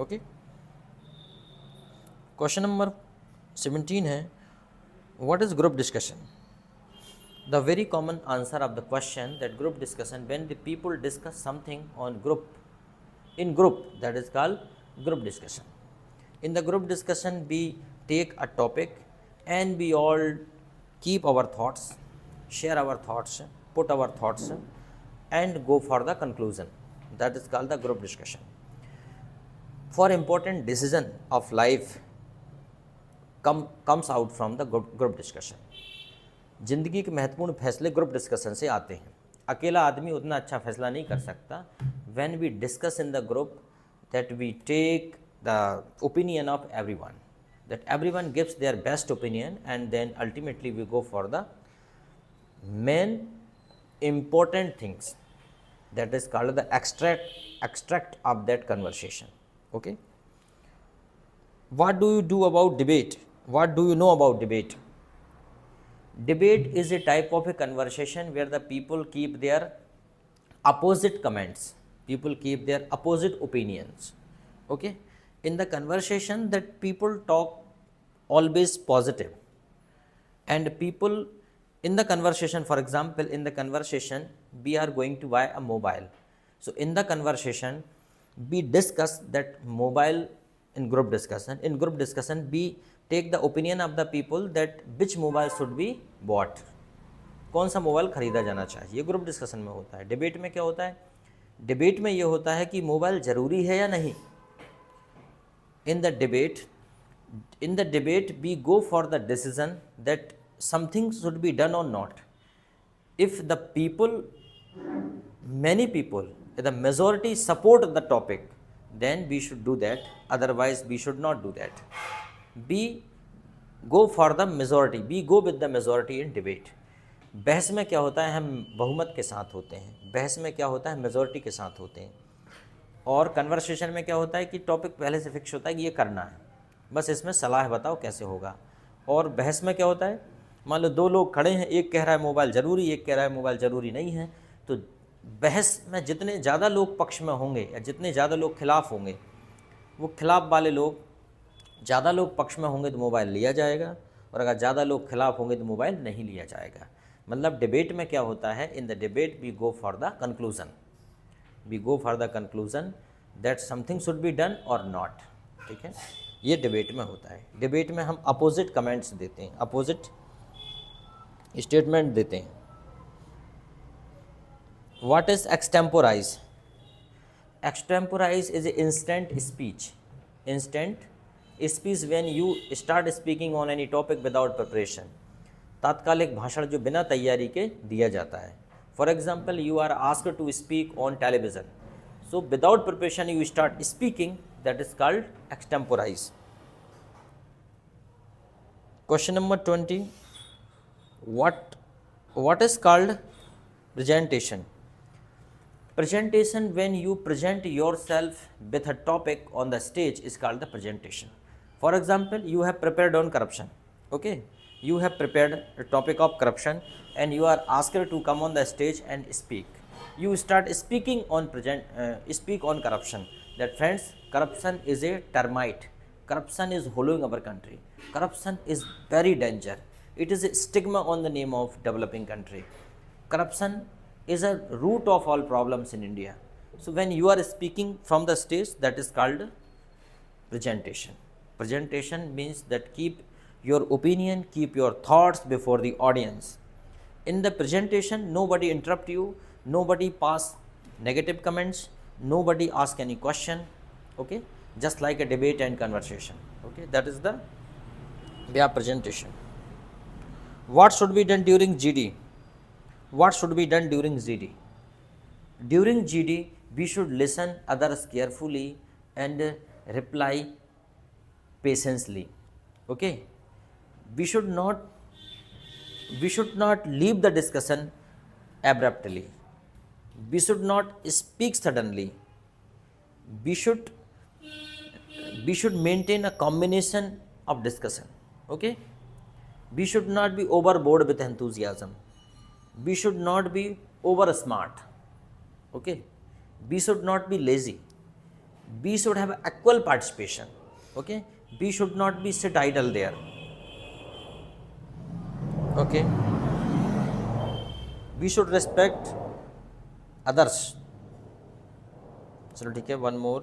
Okay. Question number 17 है, what is group discussion? The very common answer of the question that group discussion, when the people discuss something on group, in group, that is called group discussion. In the group discussion we take a topic and we all keep our thoughts, share our thoughts, put our thoughts and go for the conclusion. That is called the group discussion. For important decision of life comes out from the group discussion. ज़िंदगी के महत्वपूर्ण फैसले group discussion से आते हैं। अकेला आदमी उतना अच्छा फैसला नहीं कर सकता। When we discuss in the group that we take the opinion of everyone, that everyone gives their best opinion and then ultimately we go for the main important things, that is called the extract of that conversation. Okay, what do you do about debate? What do you know about debate? Debate is a type of a conversation where the people keep their opposite comments, people keep their opposite opinions. Okay, in the conversation that people talk always positive, and people in the conversation, for example, in the conversation we are going to buy a mobile. So in the conversation we discuss that mobile in group discussion. In group discussion we take the opinion of the people that which mobile should be bought, कौन सा mobile खरीदा जाना चाहिए, ये group discussion में होता है। Debate में क्या होता है? डिबेट में ये होता है कि मोबाइल ज़रूरी है या नहीं। In the debate we go for the decision that something should be done और not. If the people, many people, the majority support the topic, then we should do that, otherwise we should not do that. We go for the majority, we go with the majority in debate. बहस में क्या होता है? हम बहुमत के साथ होते हैं। बहस में क्या होता है? मेजॉरिटी के साथ होते हैं। और कन्वर्सेशन में क्या होता है कि टॉपिक पहले से फिक्स होता है कि ये करना है, बस इसमें सलाह बताओ कैसे होगा। और बहस में क्या होता है? मान लो दो लोग खड़े हैं, एक कह रहा है मोबाइल ज़रूरी, एक कह रहा है मोबाइल ज़रूरी नहीं है। तो बहस में जितने ज़्यादा लोग पक्ष में होंगे या जितने ज़्यादा लोग खिलाफ होंगे, वो खिलाफ वाले लोग, ज़्यादा लोग पक्ष में होंगे तो मोबाइल लिया जाएगा, और अगर ज़्यादा लोग खिलाफ होंगे तो मोबाइल नहीं लिया जाएगा। मतलब डिबेट में क्या होता है? In the debate we go for the conclusion, we go for the conclusion that something should be done और नॉट। ठीक है, ये डिबेट में होता है। डिबेट में हम अपोजिट कमेंट्स देते हैं, अपोजिट स्टेटमेंट देते हैं। What is extemporize? Extemporize is a instant speech. Instant speech when you start speaking on any topic without preparation. तात्कालिक भाषण जो बिना तैयारी के दिया जाता है। For example, you are asked to speak on television, so without preparation you start speaking, that is called extemporize. Question number 20, what is called presentation? Presentation, when you present yourself with a topic on the stage, is called the presentation. For example, you have prepared on corruption. Okay, you have prepared a topic of corruption and you are asked to come on the stage and speak. You start speaking on speak on corruption. That friends, corruption is a termite. Corruption is hollowing our country. Corruption is very danger. It is a stigma on the name of developing country. Corruption is a root of all problems in India. So when you are speaking from the stage, that is called presentation. Presentation means that keep your opinion, keep your thoughts before the audience. In the presentation, nobody interrupt you, nobody pass negative comments, nobody ask any question. Okay, just like a debate and conversation. Okay, that is the way of presentation. What should be done during GD? What should be done during GD? During GD, we should listen others carefully and reply patiently. Okay, we should not leave the discussion abruptly. We should not speak suddenly. We should maintain a combination of discussion. Okay, we should not be overboard with enthusiasm. We should not be over smart. Okay, we should not be lazy. B should have equal participation. Okay, B should not be sit idle there. Okay, we should respect others. चलो ठीक है, one more.